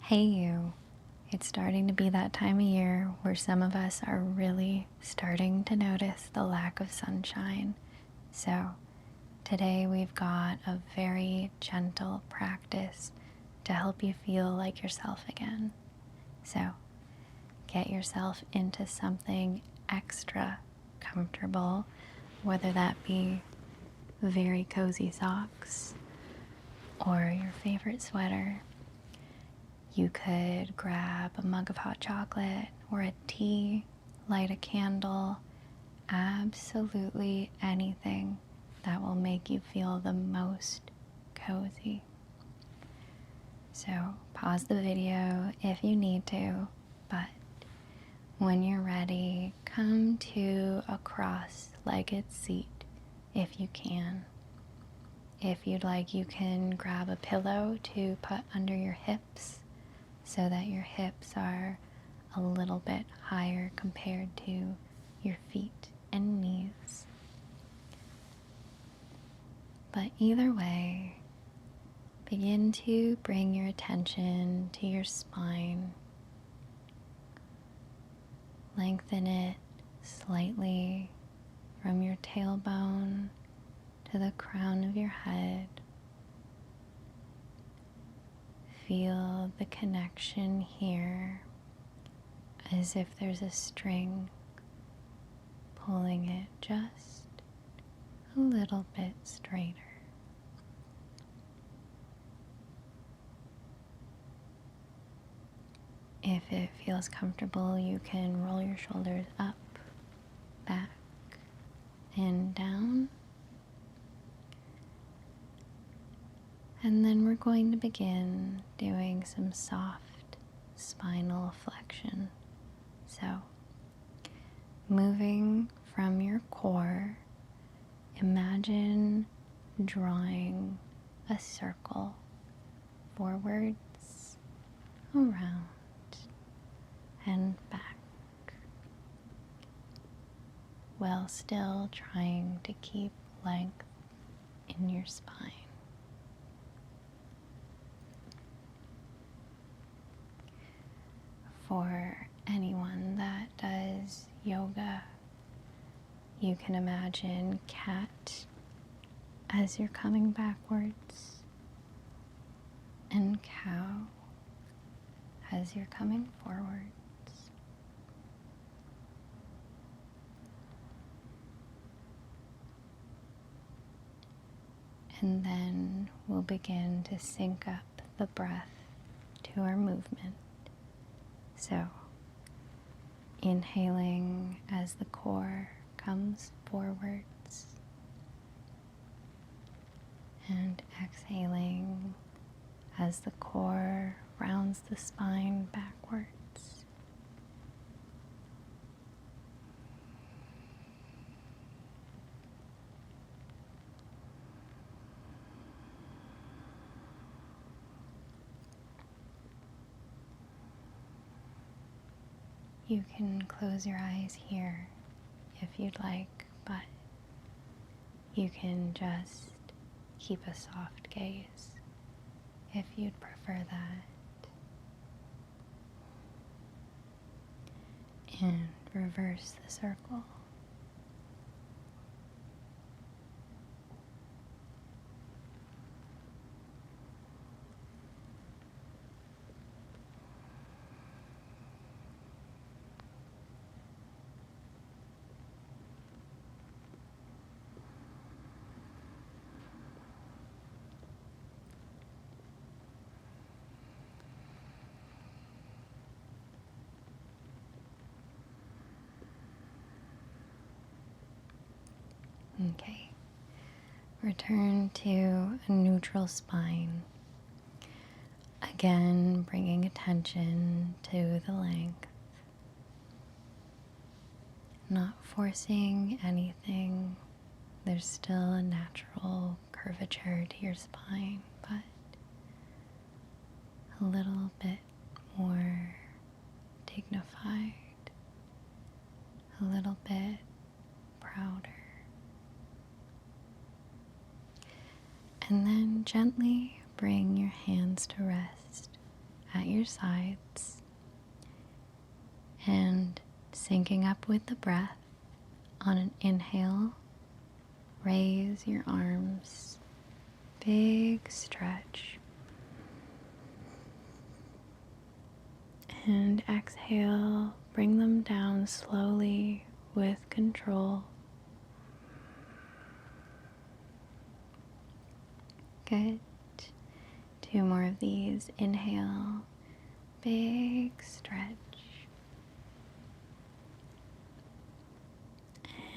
Hey you, it's starting to be that time of year where some of us are really starting to notice the lack of sunshine. So today we've got a very gentle practice to help you feel like yourself again. So get yourself into something extra comfortable, whether that be very cozy socks or your favorite sweater. You could grab a mug of hot chocolate or a tea, light a candle, absolutely anything that will make you feel the most cozy. So pause the video if you need to, but when you're ready, come to a cross-legged seat if you can. If you'd like, you can grab a pillow to put under your hips so that your hips are a little bit higher compared to your feet and knees. But either way, begin to bring your attention to your spine. Lengthen it slightly from your tailbone to the crown of your head. Feel the connection here as if there's a string pulling it just a little bit straighter. If it feels comfortable, you can roll your shoulders up, back, and down. And then we're going to begin doing some soft spinal flexion. So, moving from your core, imagine drawing a circle forwards, around, and back, while still trying to keep length in your spine. For anyone that does yoga, you can imagine cat as you're coming backwards and cow as you're coming forwards. And then we'll begin to sync up the breath to our movement. So, inhaling as the core comes forwards, and exhaling as the core rounds the spine backwards. You can close your eyes here if you'd like, but you can just keep a soft gaze if you'd prefer that. And reverse the circle. Okay, return to a neutral spine. Again, bringing attention to the length. Not forcing anything. There's still a natural curvature to your spine, but a little bit more dignified, a little bit prouder. And then gently bring your hands to rest at your sides and syncing up with the breath. On an inhale, raise your arms, big stretch. And exhale, bring them down slowly with control. Good. 2 more of these. Inhale, big stretch.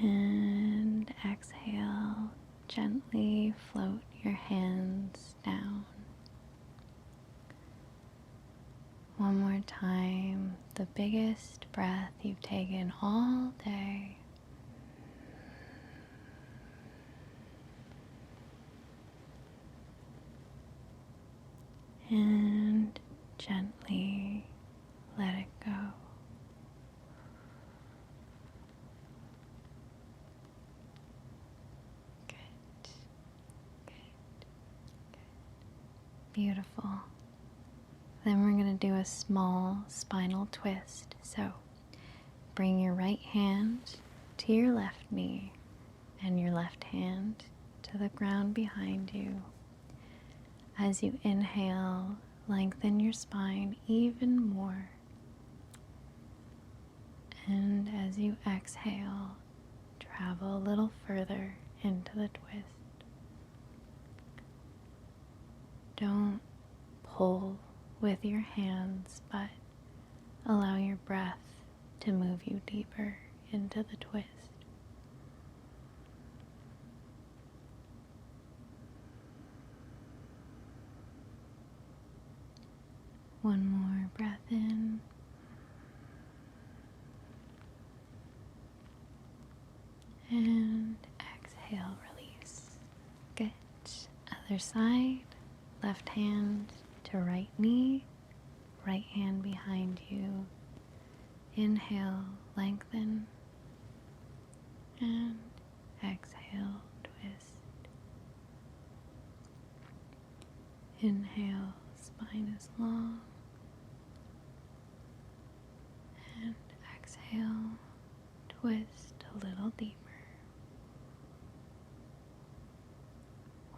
And exhale, gently float your hands down. One more time, the biggest breath you've taken all day. And gently let it go. Good, good, good. Beautiful. Then we're going to do a small spinal twist. So bring your right hand to your left knee and your left hand to the ground behind you. As you inhale, lengthen your spine even more. And as you exhale, travel a little further into the twist. Don't pull with your hands, but allow your breath to move you deeper into the twist. One more breath in. And exhale, release. Good. Other side, left hand to right knee, right hand behind you. Inhale, lengthen. And exhale, twist. Inhale, spine is long. And exhale, twist a little deeper.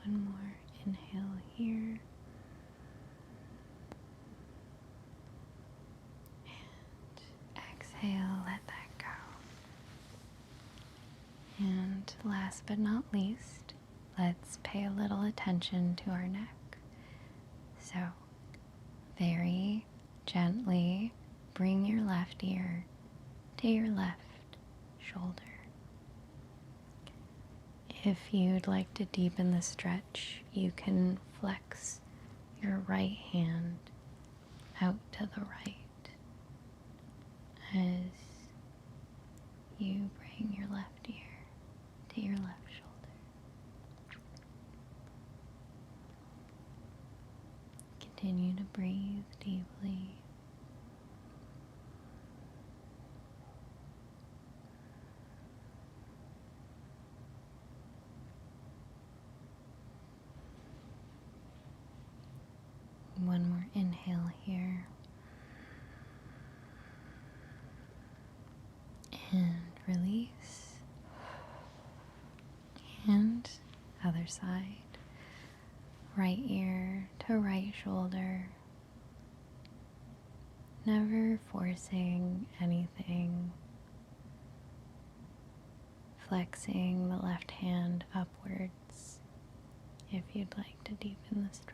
One more inhale here. And exhale, let that go. And last but not least, let's pay a little attention to our neck. So, very gently bring your left ear to your left shoulder. If you'd like to deepen the stretch, you can flex your right hand out to the right as you bring your left ear to your left shoulder. Continue to breathe deeply. One more inhale here. And release. And other side. Right ear to right shoulder. Never forcing anything. Flexing the left hand upwards if you'd like to deepen the stretch.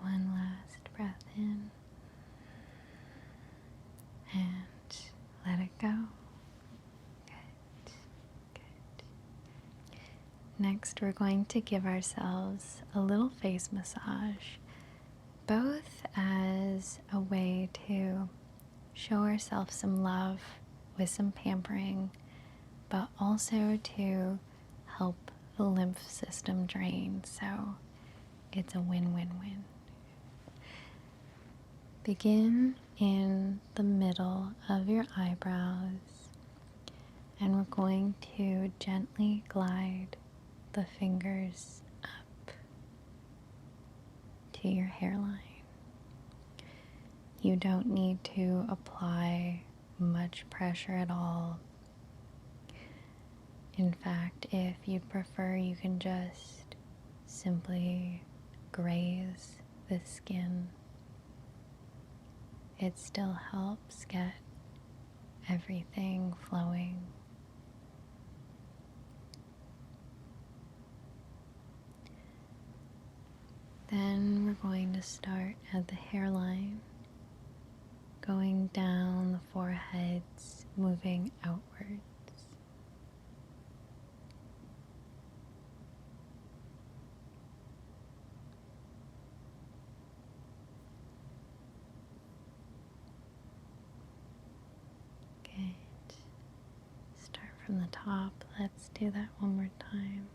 One last breath in and let it go. Good, good. Next, we're going to give ourselves a little face massage, both as a way to show ourselves some love with some pampering, but also to help the lymph system drain. So it's a win-win-win. Begin in the middle of your eyebrows, and we're going to gently glide the fingers up to your hairline. You don't need to apply much pressure at all. In fact, if you'd prefer, you can just simply graze the skin. It still helps get everything flowing. Then we're going to start at the hairline, going down the foreheads, moving outwards. Good. Start from the top. Let's do that one more time.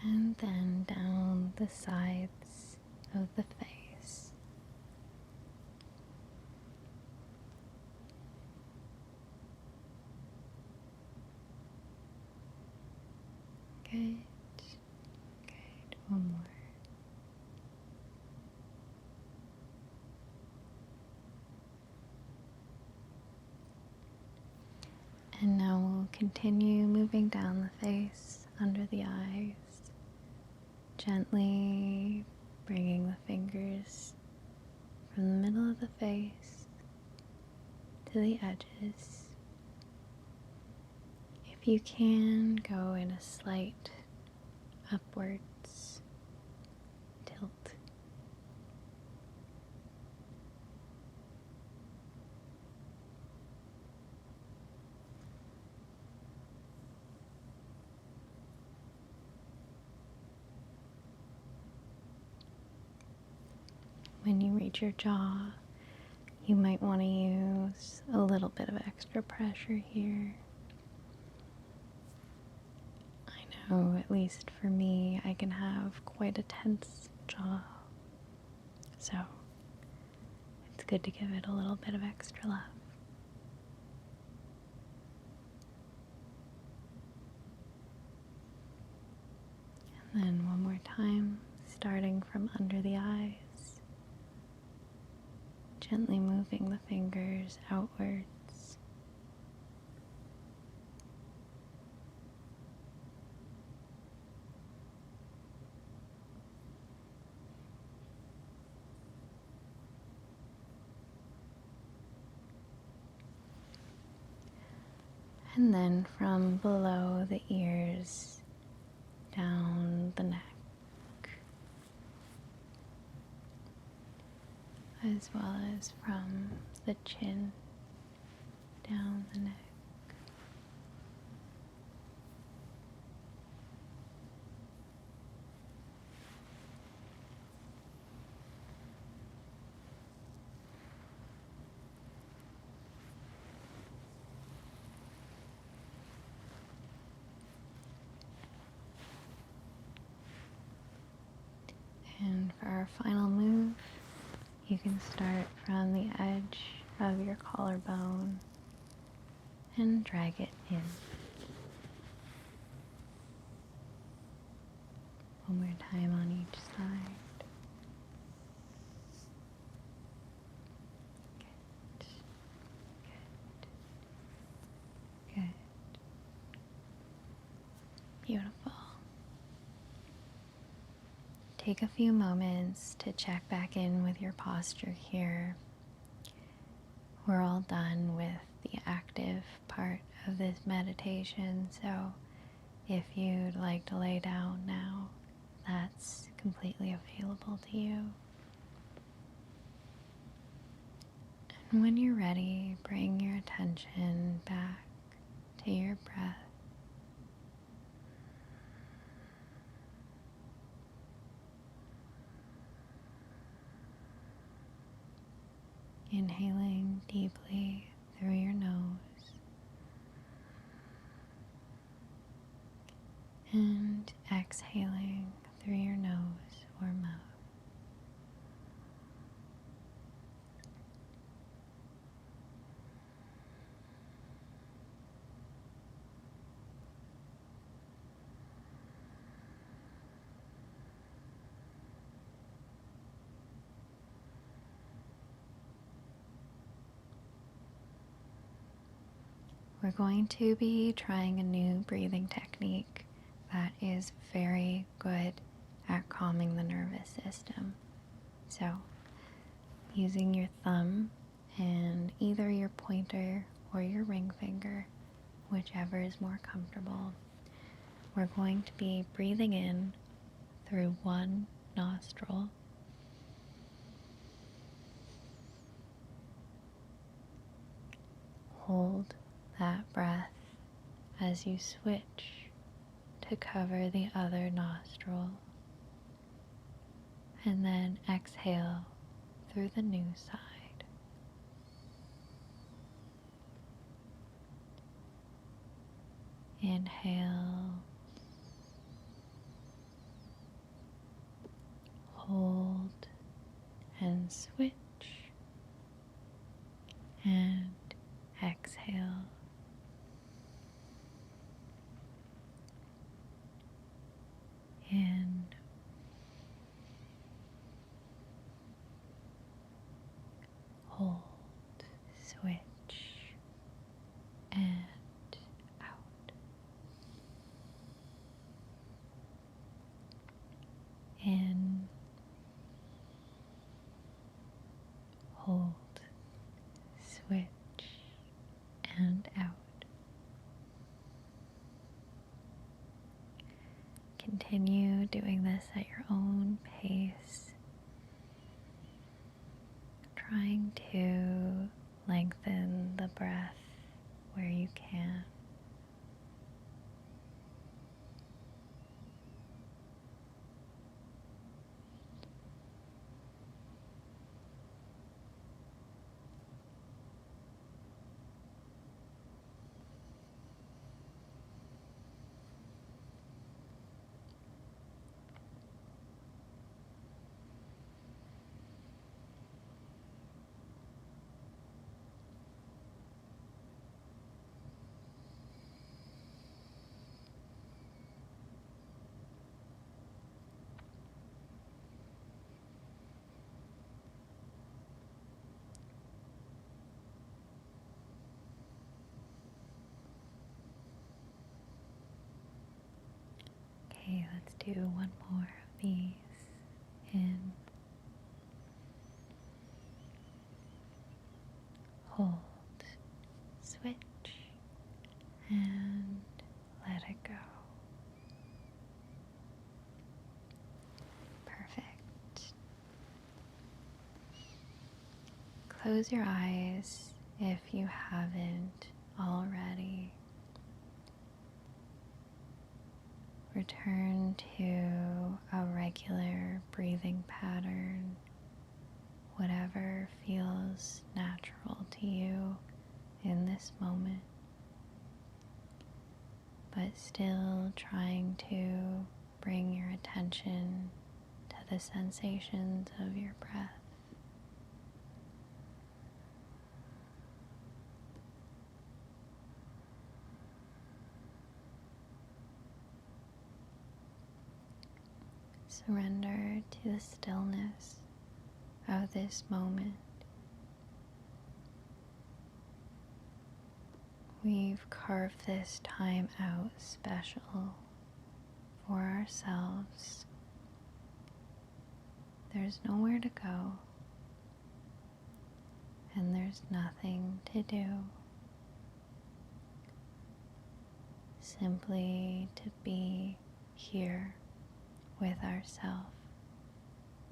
And then down the sides of the face. Good. Good. One more. And now we'll continue moving down the face, under the eyes, gently bringing the fingers from the middle of the face to the edges. If you can, go in a slight upwards tilt. When you reach your jaw, you might want to use a little bit of extra pressure here. I know, at least for me, I can have quite a tense jaw. So it's good to give it a little bit of extra love. And then one more time, starting from under the eyes. Gently moving the fingers outwards. And then from below the ears down the neck, as well as from the chin down the neck. And for our final move, you can start from the edge of your collarbone and drag it in. One more time on each side. Good. Good. Good. Beautiful. Take a few moments to check back in with your posture here. We're all done with the active part of this meditation, so if you'd like to lay down now, that's completely available to you. And when you're ready, bring your attention back to your breath. Inhaling deeply through your nose and exhaling through your nose or mouth. We're going to be trying a new breathing technique that is very good at calming the nervous system. So, using your thumb and either your pointer or your ring finger, whichever is more comfortable, we're going to be breathing in through one nostril. Hold that breath as you switch to cover the other nostril, and then exhale through the new side. Inhale, hold, and switch, and exhale. In, hold, switch, and out. In, hold, switch, and out. Continue doing this at your own pace, trying to lengthen the breath where you can. Okay, let's do one more of these. In, hold, switch, and let it go. Perfect. Close your eyes if you haven't already. Return to a regular breathing pattern, whatever feels natural to you in this moment, but still trying to bring your attention to the sensations of your breath. Surrender to the stillness of this moment. We've carved this time out special for ourselves. There's nowhere to go, and there's nothing to do. Simply to be here with ourselves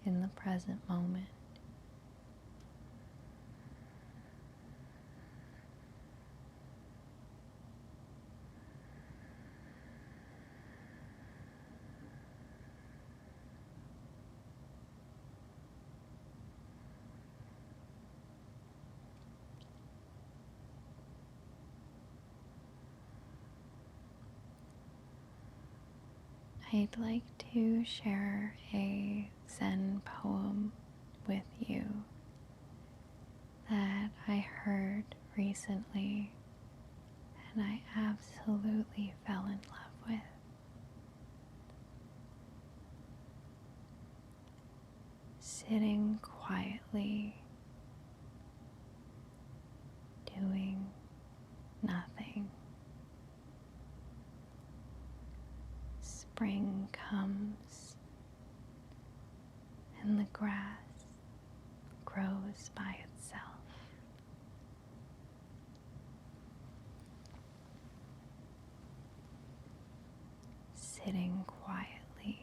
in the present moment. I'd like to share a Zen poem with you that I heard recently and I absolutely fell in love with. Sitting quietly, doing nothing. Spring comes and the grass grows by itself. Sitting quietly,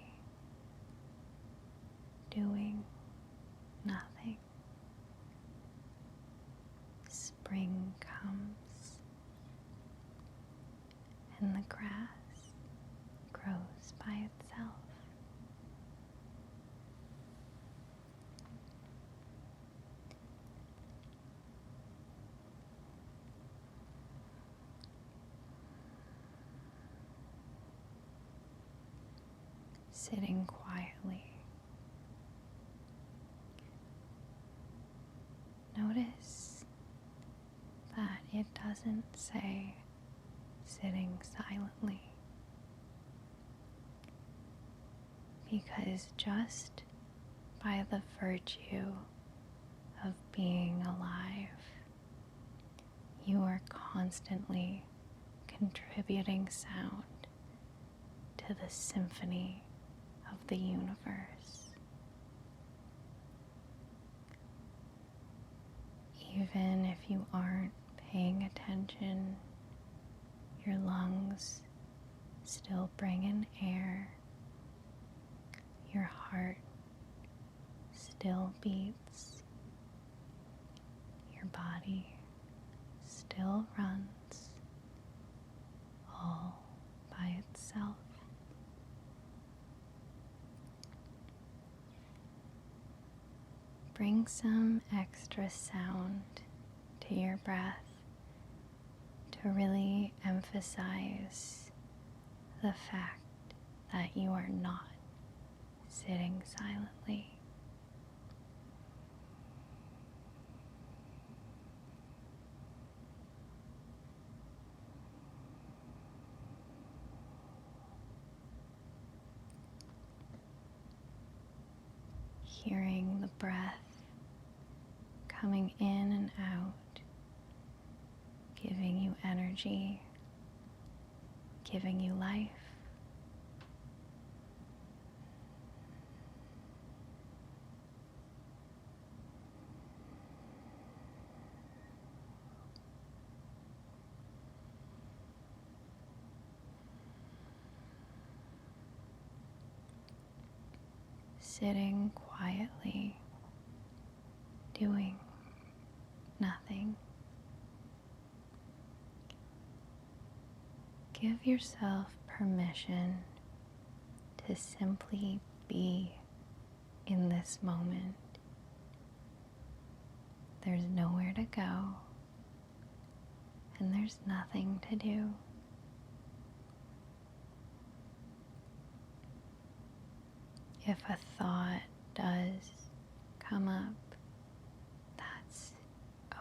doing nothing. Spring comes and the grass grows by itself. Sitting quietly. Notice that it doesn't say sitting silently, because just by the virtue of being alive, you are constantly contributing sound to the symphony of the universe. Even if you aren't paying attention, your lungs still bring in air, your heart still beats, your body still runs all by itself. Bring some extra sound to your breath to really emphasize the fact that you are not sitting silently. Hearing the breath coming in and out, giving you energy, giving you life. Sitting quietly, doing nothing. Give yourself permission to simply be in this moment. There's nowhere to go, and there's nothing to do. If a thought does come up, that's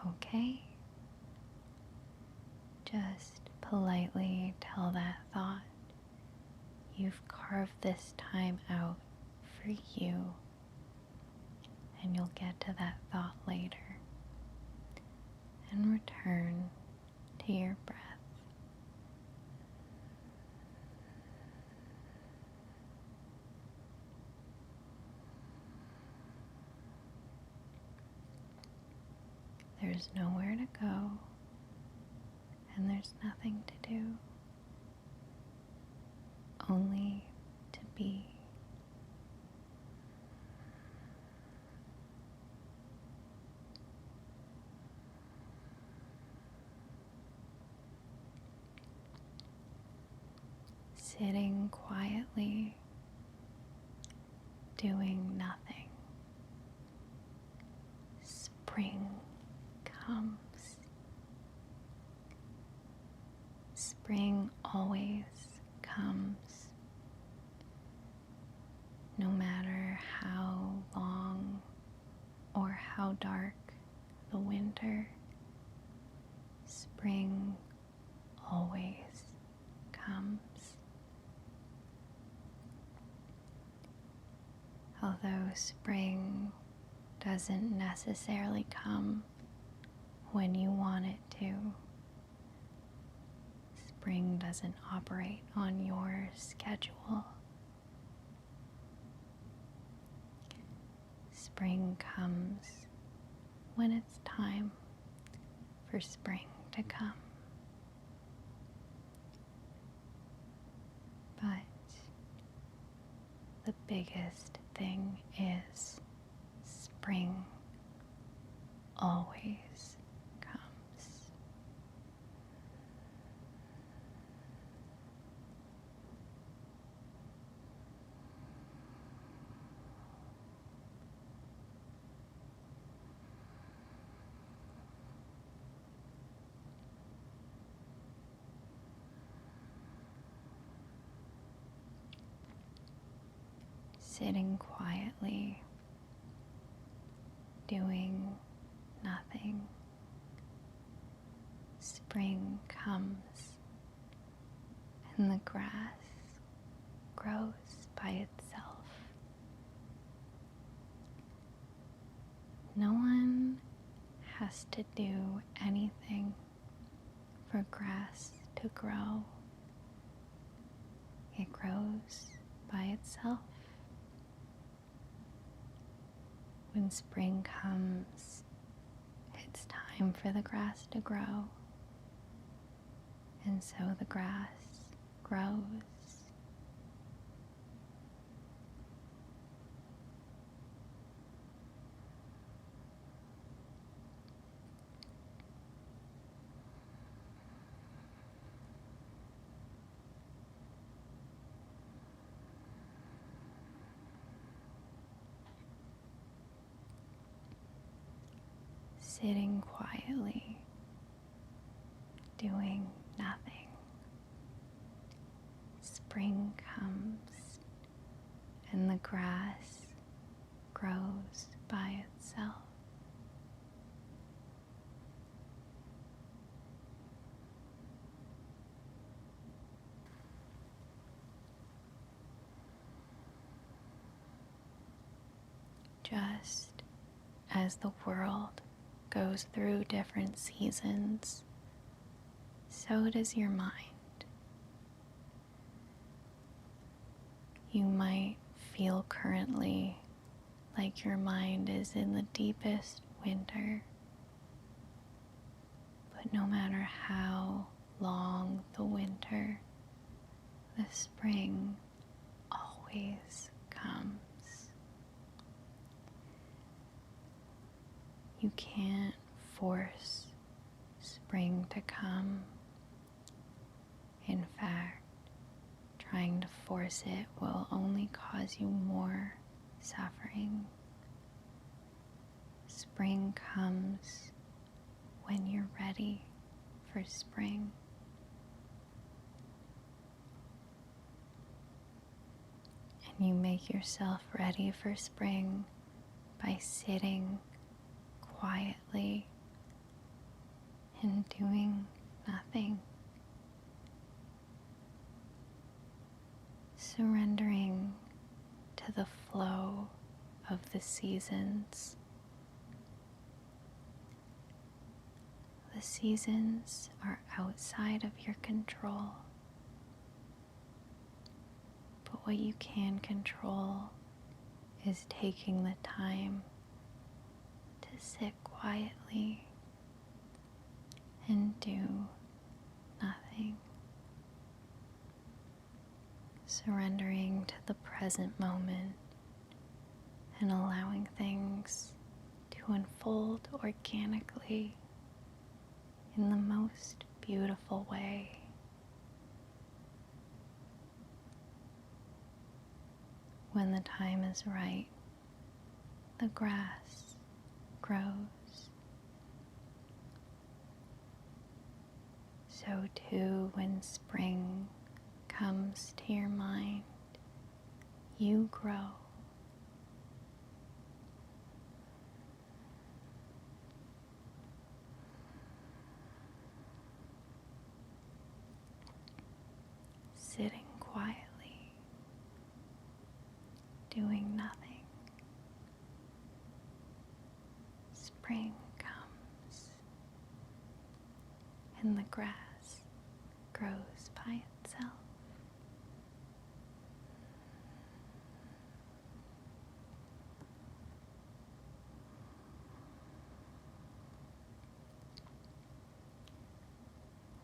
okay. Just politely tell that thought you've carved this time out for you, and you'll get to that thought later, and return to your breath. There's nowhere to go, and there's nothing to do, only to be. Sitting quietly, doing nothing. Spring comes. Spring always comes. how dark the winter, spring always comes. Although spring doesn't necessarily come when you want it to, spring doesn't operate on your schedule. Spring comes when it's time for spring to come. But the biggest thing is spring always comes. Sitting quietly, doing nothing. Spring comes and the grass grows by itself. No one has to do anything for grass to grow. It grows by itself. When spring comes, it's time for the grass to grow. And so the grass grows. Sitting quietly, doing nothing. Spring comes and the grass grows by itself. Just as the world goes through different seasons, so does your mind. You might feel currently like your mind is in the deepest winter, but no matter how long the winter, the spring always comes. You can't force spring to come. In fact, trying to force it will only cause you more suffering. Spring comes when you're ready for spring. And you make yourself ready for spring by sitting quietly and doing nothing. Surrendering to the flow of the seasons. The seasons are outside of your control, but what you can control is taking the time to sit quietly and do nothing. Surrendering to the present moment and allowing things to unfold organically in the most beautiful way. When the time is right, the grass grows. So too, when spring comes to your mind, you grow. sitting quietly, doing nothing. Spring comes and the grass grows by itself.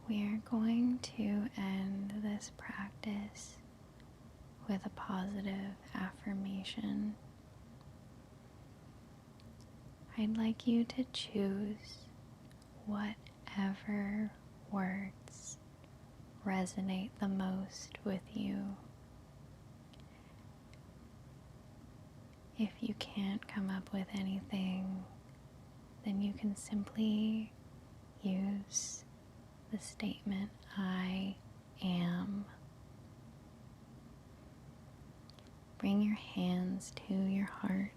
We are going to end this practice with a positive affirmation. I'd like you to choose whatever words resonate the most with you. If you can't come up with anything, then you can simply use the statement, I am. Bring your hands to your heart.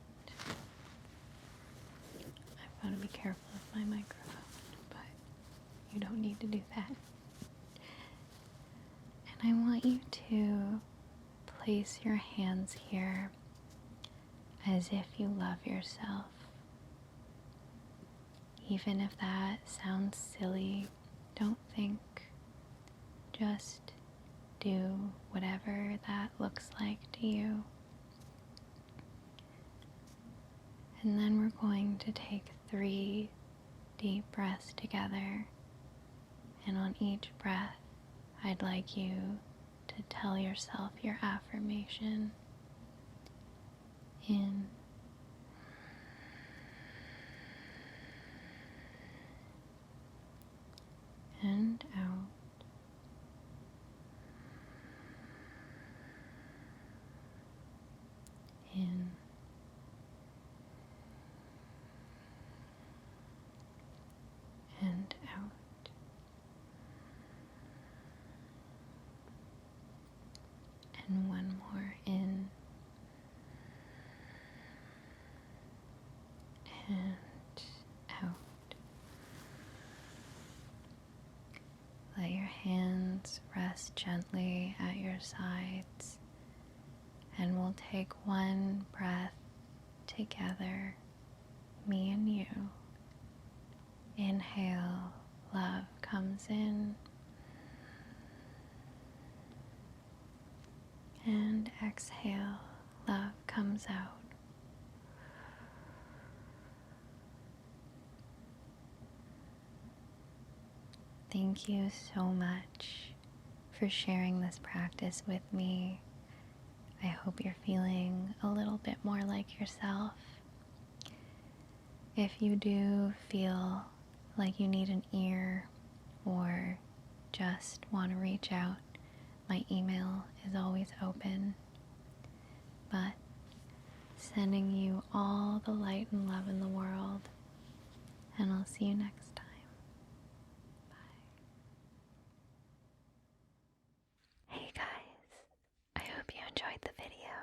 I've got to be careful of my microphone, but you don't need to do that. And I want you to place your hands here as if you love yourself. Even if that sounds silly, don't think. Just do whatever that looks like to you. And then we're going to take 3 deep breaths together. And on each breath, I'd like you to tell yourself your affirmation. In. And out. In. And out. And one more in. And out. Let your hands rest gently at your sides, and we'll take one breath together, me and you. Inhale, love comes in, and exhale, love comes out. Thank you so much for sharing this practice with me. I hope you're feeling a little bit more like yourself. If you do feel like you need an ear or just want to reach out, my email is always open. But sending you all the light and love in the world, and I'll see you next time. Hey guys, I hope you enjoyed the video.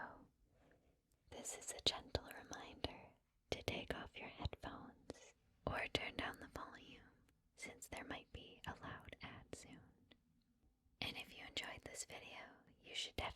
This is a gentle reminder to take off your headphones or turn down the volume, since there might be a loud ad soon. And if you enjoyed this video, you should definitely